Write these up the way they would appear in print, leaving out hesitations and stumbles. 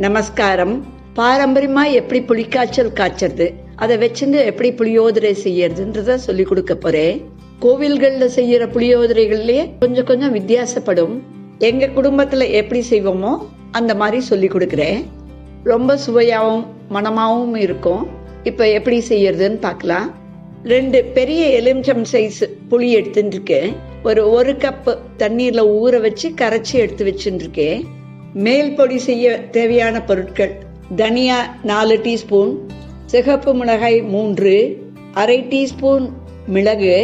நமஸ்காரம். பாரம்பரியமா எப்படி புளிக்காய்ச்சல் காய்ச்சறது, அதை வச்சிருந்து எப்படி புளியோதரை செய்யறதுன்றத சொல்லி கொடுக்க போறேன். கோவில்கள்ல செய்யற புளியோதரைகள்லயே கொஞ்சம் கொஞ்சம் வித்தியாசப்படும். எங்க குடும்பத்துல எப்படி செய்வோமோ அந்த மாதிரி சொல்லி கொடுக்குறேன். ரொம்ப சுவையாகவும் மனமாகவும் இருக்கும். இப்ப எப்படி செய்யறதுன்னு பார்க்கலாம். 2 பெரிய எலுமிச்சம் சைஸ் புளி எடுத்துட்டு இருக்கேன். ஒரு கப் தண்ணீர்ல ஊற வச்சு கரைச்சி எடுத்து வச்சுட்டு இருக்கேன். மேல் பொடி செய்ய தேவையான பொருட்கள்: தனியா 4 டீஸ்பூன், சிகப்பு மிளகாய் 3, அரை டீஸ்பூன் மிளகு,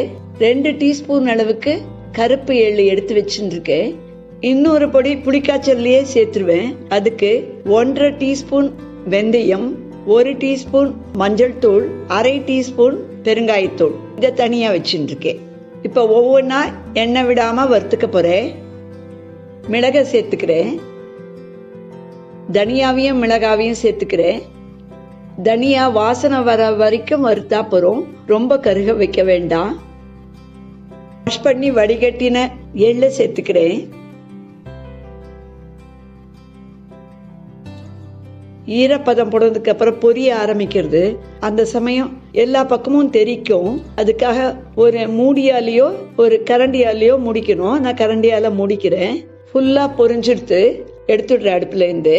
2 டீஸ்பூன் அளவுக்கு கருப்பு எள்ளு எடுத்து வச்சுருக்கேன். இன்னொரு பொடி புளிக்காய்ச்சல்லையே சேர்த்துருவேன். அதுக்கு 1.5 டீஸ்பூன் வெந்தயம், 1 டீஸ்பூன் மஞ்சள் தூள், அரை டீஸ்பூன் பெருங்காயத்தூள். இதை தனியா வச்சுருக்கேன். இப்ப ஒவ்வொன்றா எண்ணெய் விடாம வறுத்துக்க போறேன். மிளகை சேர்த்துக்கிறேன். தனியாவையும் மிளகாவையும் சேர்த்துக்கிறேன். தனியா வாசனை வர வரைக்கும் வறுத்தா போறோம், ரொம்ப கருக வைக்க வேண்டாம். வாஷ் பண்ணி வடிகட்டின எள்ளை சேர்த்துக்கிறேன். ஈரப்பதம் போடுறதுக்கு அப்புறம் பொரிய ஆரம்பிக்கிறது. அந்த சமயம் எல்லா பக்கமும் தெரிக்கும். அதுக்காக ஒரு மூடியாலேயோ ஒரு கரண்டியாலேயோ முடிக்கணும். நான் கரண்டியால முடிக்கிறேன். ஃபுல்லா பொரிஞ்சிடுத்து எடுத்துடுறேன் அடுப்புல இருந்து.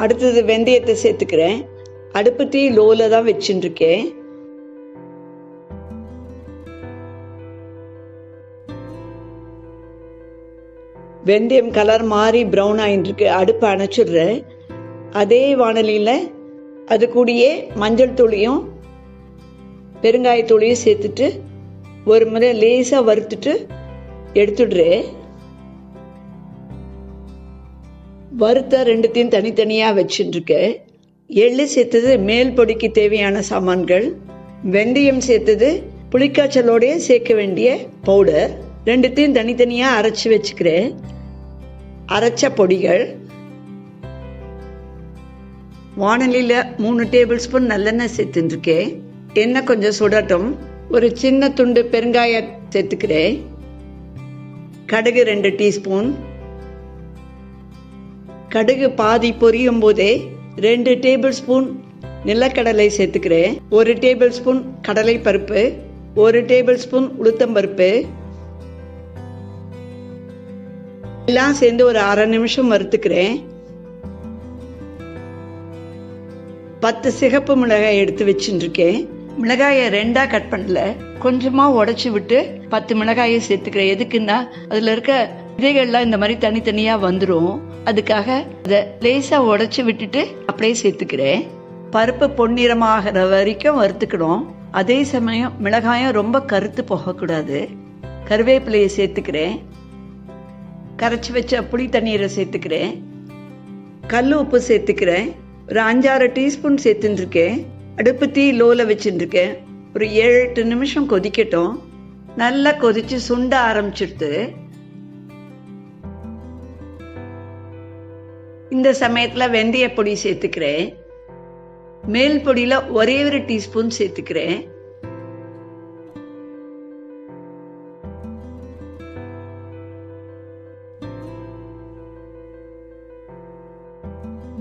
அடுத்தது வெந்தயத்தை சேர்த்துக்கிறேன். அடுப்பு தீ லோல தான் வச்சுட்டு இருக்கேன். வெந்தயம் கலர் மாறி ப்ரௌன் ஆயிட்டு இருக்கு. அடுப்பு அணைச்சிடுறேன். அதே வானலியில அது கூடயே மஞ்சள் தூளையும் பெருங்காயத்தூளையும் சேர்த்துட்டு ஒரு முறை லேசா வறுத்துட்டு எடுத்துடுறேன். வறுத்த 2த்தையும் தனித்தனியா வச்சுட்டு இருக்கேன். எள்ளு சேர்த்தது மேல் பொடிக்கு தேவையான சாமான்கள். வெந்தயம் சேர்த்தது புளிக்காய்ச்சலோடய சேர்க்க வேண்டிய பவுடர். 2த்தையும் தனித்தனியா அரைச்சி வச்சுக்கிறேன். அரைச்ச பொடிகள். வானலியில 3 டேபிள் ஸ்பூன் நல்லெண்ணெய் சேர்த்துட்டு இருக்கேன். எண்ணெய் கொஞ்சம் சுடட்டும். ஒரு சின்ன துண்டு பெருங்காயம் சேர்த்துக்கிறேன். கடுகு 2 டீஸ்பூன். கடுகு பாதி பொரியும் போதே 2 டேபிள் ஸ்பூன் நிலக்கடலை சேர்த்துக்கிறேன். 1 டேபிள் ஸ்பூன் கடலை பருப்பு, 1 டேபிள் ஸ்பூன் உளுத்தம்பருப்பு எல்லாம் சேர்ந்து ஒரு அரை நிமிஷம் வறுத்துக்கிறேன். 10 சிகப்பு மிளகாய் எடுத்து வச்சுருக்கேன். மிளகாயை 2ஆ கட் பண்ணல, கொஞ்சமா உடைச்சு விட்டு 10 மிளகாயை சேர்த்துக்கிறேன். எதுக்குன்னா அதுல இருக்க விதைகள்லாம் இந்த மாதிரி தனித்தனியா வந்துடும். அதுக்காக அதை லேசா உடைச்சு விட்டுட்டு அப்படியே சேர்த்துக்கிறேன். பருப்பு பொன்னிறமாகிற வரைக்கும் வறுத்துக்கணும். அதே சமயம் மிளகாயம் ரொம்ப கருத்து போகக்கூடாது. கருவேப்பிலையை சேர்த்துக்கிறேன். கரைச்சி வச்ச புளி தண்ணீரை சேர்த்துக்கிறேன். கல் உப்பு சேர்த்துக்கிறேன். ஒரு 5-6 டீஸ்பூன் சேர்த்துருக்கேன். அடுப்பு தீ லோல வச்சுருக்கேன். ஒரு 7-8 நிமிஷம் கொதிக்கட்டும். நல்லா கொதிச்சு சுண்ட ஆரம்பிச்சிடுது. இந்த சமயத்துல வெந்தய பொடி சேர்த்துக்கிறேன். மேல் பொடியில ஒரே ஒரு டீஸ்பூன் சேர்த்துக்கிறேன்.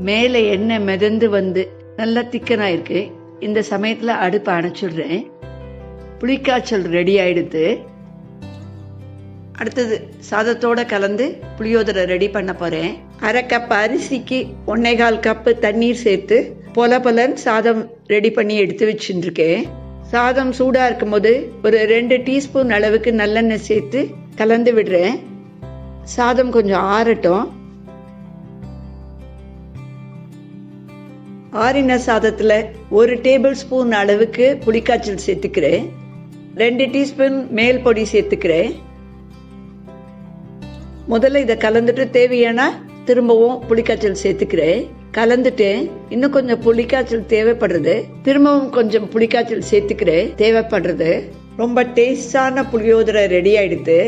மேல எண்ணெய் மிதந்து வந்து நல்லா திக்கனா இருக்கு. இந்த சமயத்துல அடுப்பு அணைச்சிடுறேன். புளிக்காய்ச்சல் ரெடி ஆயிடுது. அடுத்தது சாதத்தோட கலந்து புளியோதரை ரெடி பண்ண போறேன். அரை கப் அரிசிக்கு 1.25 கப் தண்ணீர் சேர்த்து பொலன்னு சாதம் ரெடி பண்ணி எடுத்து வச்சுருக்கேன். சாதம் சூடா இருக்கும் போது ஒரு 2 டீஸ்பூன் அளவுக்கு நல்லெண்ணெய் சேர்த்து கலந்து விடுறேன். சாதம் கொஞ்சம் ஆறட்டும். ஆறின சாதத்துல 1 டேபிள் ஸ்பூன் அளவுக்கு புளிக்காய்ச்சல் சேர்த்துக்கிறேன். 2 டீஸ்பூன் மேல் பொடி சேர்த்துக்கிறேன். முதல்ல இதை கலந்துட்டு தேவையான திரும்பவும் புளிக்காய்ச்சல் சேர்த்துக்கிறேன். கலந்துட்டேன். இன்னும் கொஞ்சம் புளிக்காய்ச்சல் தேவைப்படுறது. திரும்பவும் கொஞ்சம் புளிக்காய்ச்சல் சேர்த்துக்கிறேன் தேவைப்படுறது. ரொம்ப டேஸ்டான புளியோதரை ரெடி ஆயிடுது.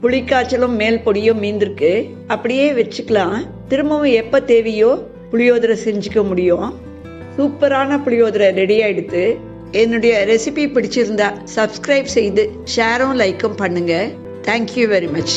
புளிக்காய்ச்சலும் மேல் பொடியும் மீந்திருக்கு. அப்படியே வச்சுக்கலாம். திரும்பவும் எப்ப தேவையோ புளியோதரை செஞ்சுக்க முடியும். சூப்பரான புளியோதரை ரெடி ஆயிடுது. என்னுடைய ரெசிபி பிடிச்சிருந்தா சப்ஸ்கிரைப் செய்து ஷேரும் லைக்கும் பண்ணுங்க. Thank you very much.